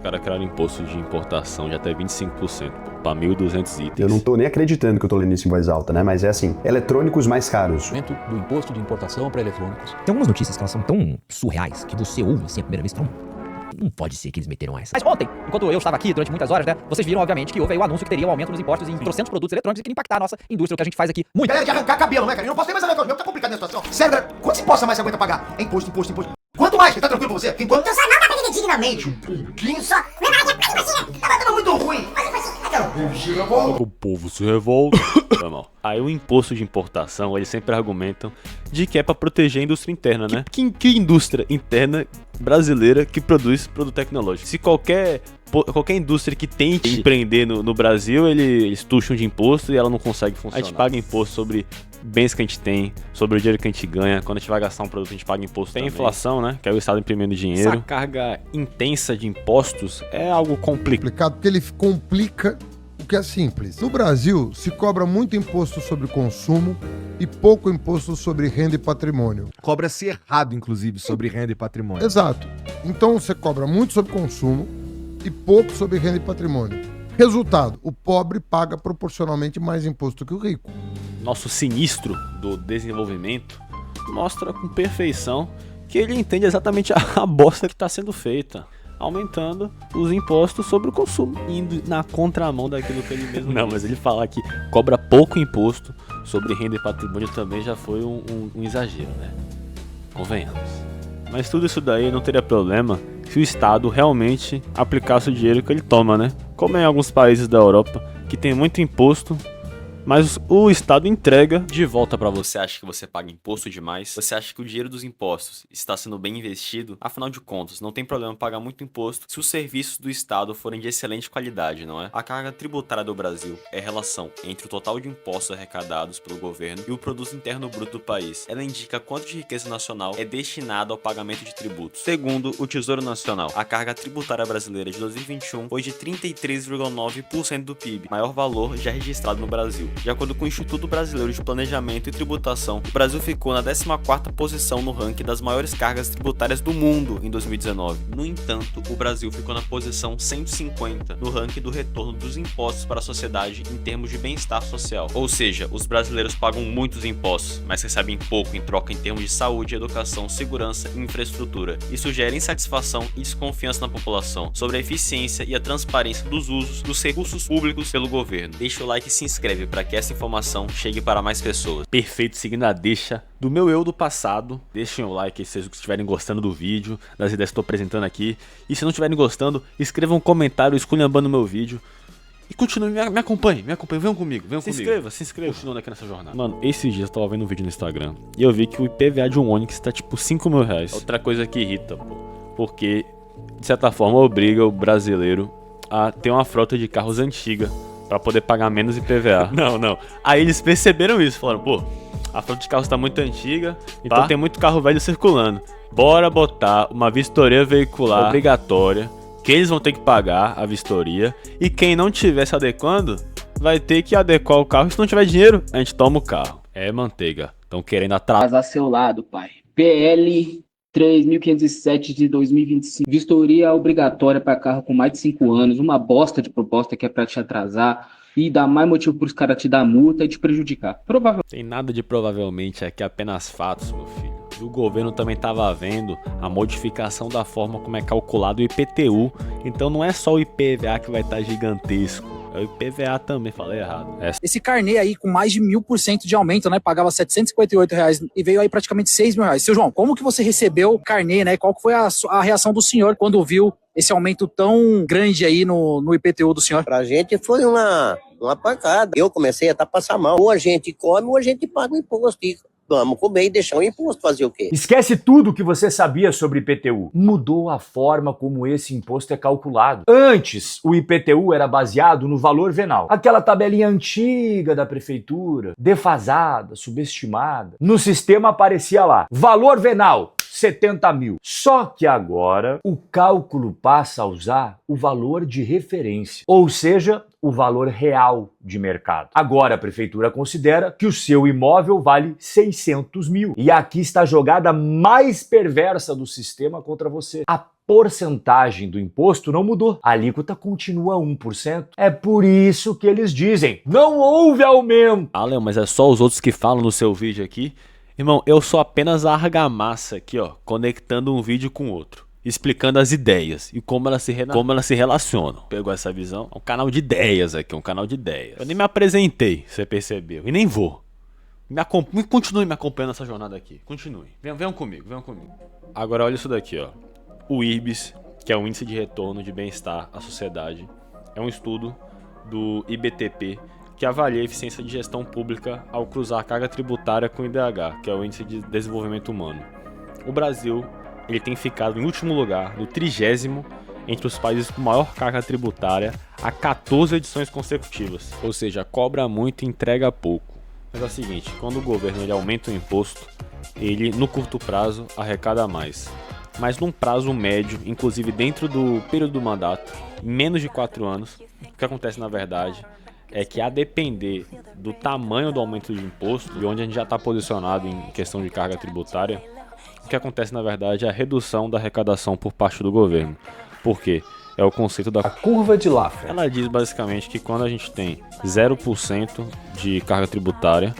caras criaram imposto de importação de até 25%, para 1.200 itens. Eu não tô nem acreditando que eu tô lendo isso em voz alta, né? Mas é assim, eletrônicos mais caros. Aumento do imposto de importação para eletrônicos. Tem algumas notícias que elas são tão surreais que você ouve assim a primeira vez e fala, não pode ser que eles meteram essa. Mas ontem, enquanto eu estava aqui durante muitas horas, né, vocês viram, obviamente, que houve aí o anúncio que teria um aumento nos impostos em trocentos produtos eletrônicos e que ia impactar a nossa indústria, o que a gente faz aqui muito. Galera, de arrancar cabelo, né, cara? Eu não posso ter mais eletrônico, meu, tá complicado a situação. Sério, galera, quantos impostos a mais você aguenta pagar? É imposto, imposto, imposto. Quanto mais? Tá tranquilo pra você? Enquanto Eu só não dá pra viver dignamente. um pouquinho só. Tava muito ruim. O povo se revolta. Foi mal. Aí o imposto de importação, eles sempre argumentam de que é pra proteger a indústria interna, né? Que indústria interna brasileira que produz produto tecnológico? Se qualquer indústria que tente empreender no Brasil, eles tucham de imposto e ela não consegue funcionar. A gente paga imposto sobre bens que a gente tem, sobre o dinheiro que a gente ganha. Quando a gente vai gastar um produto, a gente paga imposto também. Tem inflação, né? Que é o Estado imprimindo dinheiro. Essa carga intensa de impostos é algo complicado. Porque ele complica o que é simples. No Brasil, se cobra muito imposto sobre consumo e pouco imposto sobre renda e patrimônio. Cobra-se errado, inclusive, sobre renda e patrimônio. Exato. Então você cobra muito sobre consumo e pouco sobre renda e patrimônio. Resultado, o pobre paga proporcionalmente mais imposto que o rico. Nosso sinistro do desenvolvimento mostra com perfeição que ele entende exatamente a bosta que está sendo feita, aumentando os impostos sobre o consumo, indo na contramão daquilo que ele mesmo não, mas ele falar que cobra pouco imposto sobre renda e patrimônio também já foi um exagero, né? Convenhamos. Mas tudo isso daí não teria problema se o Estado realmente aplicasse o dinheiro que ele toma, né? Como em alguns países da Europa, que tem muito imposto, mas o Estado entrega de volta pra você. Você acha que você paga imposto demais? Você acha que o dinheiro dos impostos está sendo bem investido? Afinal de contas, não tem problema pagar muito imposto se os serviços do Estado forem de excelente qualidade, não é? A carga tributária do Brasil é a relação entre o total de impostos arrecadados pelo governo e o produto interno bruto do país. Ela indica quanto de riqueza nacional é destinado ao pagamento de tributos. Segundo o Tesouro Nacional, a carga tributária brasileira de 2021 foi de 33,9% do PIB, maior valor já registrado no Brasil. De acordo com o Instituto Brasileiro de Planejamento e Tributação, o Brasil ficou na 14ª posição no ranking das maiores cargas tributárias do mundo em 2019. No entanto, o Brasil ficou na posição 150 no ranking do retorno dos impostos para a sociedade em termos de bem-estar social. Ou seja, os brasileiros pagam muitos impostos, mas recebem pouco em troca em termos de saúde, educação, segurança e infraestrutura. Isso gera insatisfação e desconfiança na população sobre a eficiência e a transparência dos usos dos recursos públicos pelo governo. Deixa o like e se inscreve para que essa informação chegue para mais pessoas. Perfeito, seguindo a deixa do meu eu do passado. Deixem o like se vocês estiverem gostando do vídeo, das ideias que estou apresentando aqui. E se não estiverem gostando, escrevam um comentário esculhambando o meu vídeo. E continue, me acompanhe, venham comigo, se inscreva. Continuando aqui nessa jornada. Mano, esses dias eu tava vendo um vídeo no Instagram e eu vi que o IPVA de um Onix tá tipo 5 mil reais. Outra coisa que irrita, pô, porque de certa forma obriga o brasileiro a ter uma frota de carros antiga pra poder pagar menos IPVA. Não. Aí eles perceberam isso, falaram, pô, a frota de carros tá muito antiga, então tem muito carro velho circulando. Bora botar uma vistoria veicular obrigatória, que eles vão ter que pagar a vistoria, e quem não tiver se adequando, vai ter que adequar o carro. Se não tiver dinheiro, a gente toma o carro. É manteiga. Estão querendo atrasar seu lado, pai. PL 3.507 de 2025. Vistoria obrigatória para carro com mais de 5 anos. Uma bosta de proposta que é para te atrasar e dar mais motivo para os caras te dar multa e te prejudicar. Provavelmente. Tem nada de provavelmente, aqui é apenas fatos, meu filho. O governo também estava vendo a modificação da forma como é calculado o IPTU. Então não é só o IPVA que vai estar gigantesco. É o IPVA também, falei errado. Esse carnê aí com mais de 1000% de aumento, né? Pagava R$758 e veio aí praticamente R$6.000. Seu João, como que você recebeu o carnê, né? Qual que foi a reação do senhor quando viu esse aumento tão grande aí no IPTU do senhor? Pra gente foi uma pancada. Eu comecei a passar mal. Ou a gente come ou a gente paga o imposto. E vamos comer e deixar o imposto, fazer o quê? Esquece tudo que você sabia sobre IPTU. Mudou a forma como esse imposto é calculado. Antes, o IPTU era baseado no valor venal. Aquela tabelinha antiga da prefeitura, defasada, subestimada. No sistema aparecia lá, valor venal, 70 mil. Só que agora o cálculo passa a usar o valor de referência, ou seja, o valor real de mercado. Agora a prefeitura considera que o seu imóvel vale 600 mil. E aqui está a jogada mais perversa do sistema contra você. A porcentagem do imposto não mudou. A alíquota continua 1%. É por isso que eles dizem, não houve aumento. Ah, Léo, mas é só os outros que falam no seu vídeo aqui? Irmão, eu sou apenas a argamassa aqui, ó, conectando um vídeo com outro, explicando as ideias e como elas se relacionam. Pegou essa visão? É um canal de ideias aqui, um canal de ideias. Eu nem me apresentei, você percebeu, e nem vou. Continue me acompanhando nessa jornada aqui, continue. Venham comigo, venham comigo. Agora olha isso daqui, ó. O IRBS, que é o Índice de Retorno de Bem-Estar à Sociedade, é um estudo do IBTP que avalia a eficiência de gestão pública ao cruzar a carga tributária com o IDH, que é o Índice de Desenvolvimento Humano. O Brasil, ele tem ficado em último lugar, no 30º, entre os países com maior carga tributária há 14 edições consecutivas. Ou seja, cobra muito e entrega pouco. Mas é o seguinte, quando o governo ele aumenta o imposto, ele no curto prazo arrecada mais. Mas num prazo médio, inclusive dentro do período do mandato, em menos de 4 anos, o que acontece na verdade é que, a depender do tamanho do aumento de imposto e onde a gente já está posicionado em questão de carga tributária, o que acontece na verdade é a redução da arrecadação por parte do governo. Por quê? É o conceito da curva de Laffer. Ela diz basicamente que quando a gente tem 0% de carga tributária,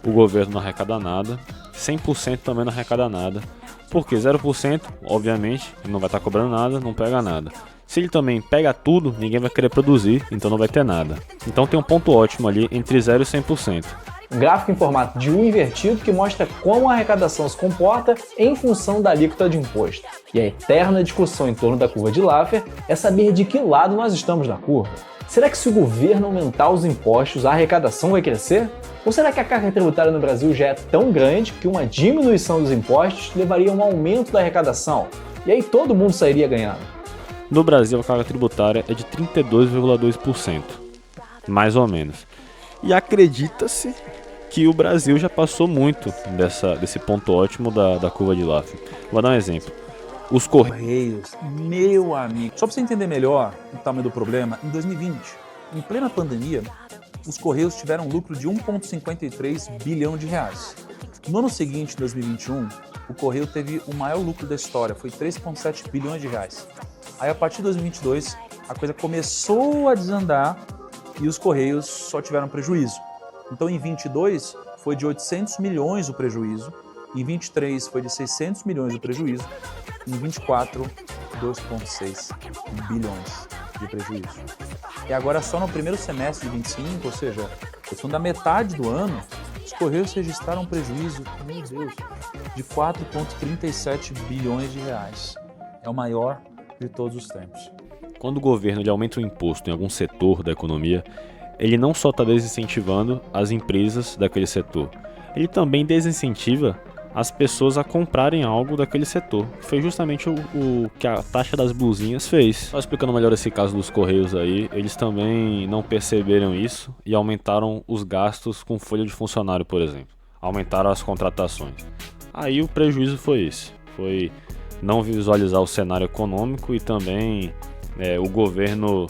o governo não arrecada nada, 100% também não arrecada nada. Porque 0%, obviamente, não vai estar cobrando nada, não pega nada. Se ele também pega tudo, ninguém vai querer produzir, então não vai ter nada. Então tem um ponto ótimo ali entre 0% e 100%. Um gráfico em formato de U invertido que mostra como a arrecadação se comporta em função da alíquota de imposto. E a eterna discussão em torno da curva de Laffer é saber de que lado nós estamos na curva. Será que se o governo aumentar os impostos, a arrecadação vai crescer? Ou será que a carga tributária no Brasil já é tão grande que uma diminuição dos impostos levaria a um aumento da arrecadação? E aí todo mundo sairia ganhando? No Brasil, a carga tributária é de 32,2%, mais ou menos. E acredita-se que o Brasil já passou muito desse ponto ótimo da curva de Laffer. Vou dar um exemplo. Os Correios, meu amigo. Só para você entender melhor o tamanho do problema, em 2020, em plena pandemia, os Correios tiveram um lucro de 1,53 bilhão de reais. No ano seguinte, 2021, o Correio teve o maior lucro da história, foi 3,7 bilhões de reais. Aí, a partir de 2022, a coisa começou a desandar e os Correios só tiveram prejuízo. Então, em 22, foi de 800 milhões o prejuízo, em 23 foi de 600 milhões o prejuízo, em 24, 2,6 bilhões de prejuízo. E agora, só no primeiro semestre de 25, ou seja, questão da metade do ano, os Correios registraram um prejuízo, meu Deus, de 4,37 bilhões de reais. É o maior de todos os tempos. Quando o governo ele aumenta o imposto em algum setor da economia, ele não só está desincentivando as empresas daquele setor, ele também desincentiva as pessoas a comprarem algo daquele setor. Foi justamente o que a taxa das blusinhas fez. Só explicando melhor esse caso dos Correios aí, eles também não perceberam isso e aumentaram os gastos com folha de funcionário, por exemplo. Aumentaram as contratações. Aí o prejuízo foi esse. Foi não visualizar o cenário econômico e também o governo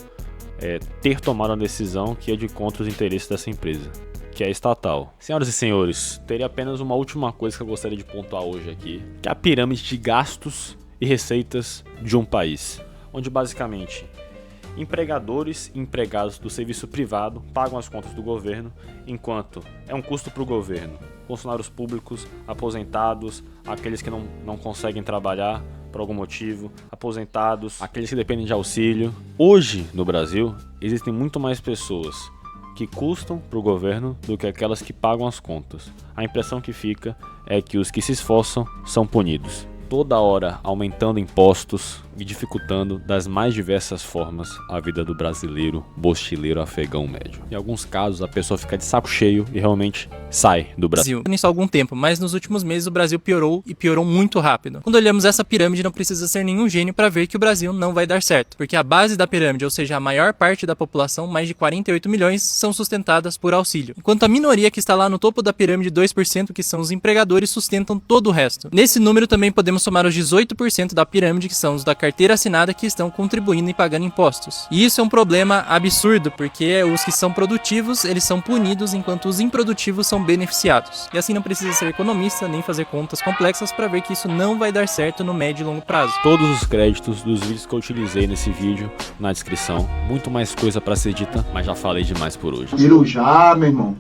ter tomado uma decisão que ia de contra os interesses dessa empresa, que é estatal. Senhoras e senhores, teria apenas uma última coisa que eu gostaria de pontuar hoje aqui, que é a pirâmide de gastos e receitas de um país, onde basicamente empregadores e empregados do serviço privado pagam as contas do governo, enquanto é um custo para o governo. Funcionários públicos, aposentados, aqueles que não conseguem trabalhar por algum motivo, aposentados, aqueles que dependem de auxílio. Hoje, no Brasil, existem muito mais pessoas que custam para o governo do que aquelas que pagam as contas. A impressão que fica é que os que se esforçam são punidos. Toda hora aumentando impostos e dificultando das mais diversas formas a vida do brasileiro, mochileiro, afegão médio. Em alguns casos a pessoa fica de saco cheio e realmente sai do Brasil. Nisso há algum tempo, mas nos últimos meses o Brasil piorou e piorou muito rápido. Quando olhamos essa pirâmide, não precisa ser nenhum gênio para ver que o Brasil não vai dar certo, porque a base da pirâmide, ou seja, a maior parte da população, mais de 48 milhões, são sustentadas por auxílio, enquanto a minoria que está lá no topo da pirâmide, 2%, que são os empregadores, sustentam todo o resto. Nesse número também podemos somar os 18% da pirâmide, que são os da carteira carteira assinada que estão contribuindo e pagando impostos. E isso é um problema absurdo, porque os que são produtivos, eles são punidos, enquanto os improdutivos são beneficiados. E assim não precisa ser economista, nem fazer contas complexas para ver que isso não vai dar certo no médio e longo prazo. Todos os créditos dos vídeos que eu utilizei nesse vídeo na descrição. Muito mais coisa para ser dita, mas já falei demais por hoje. Já, meu irmão.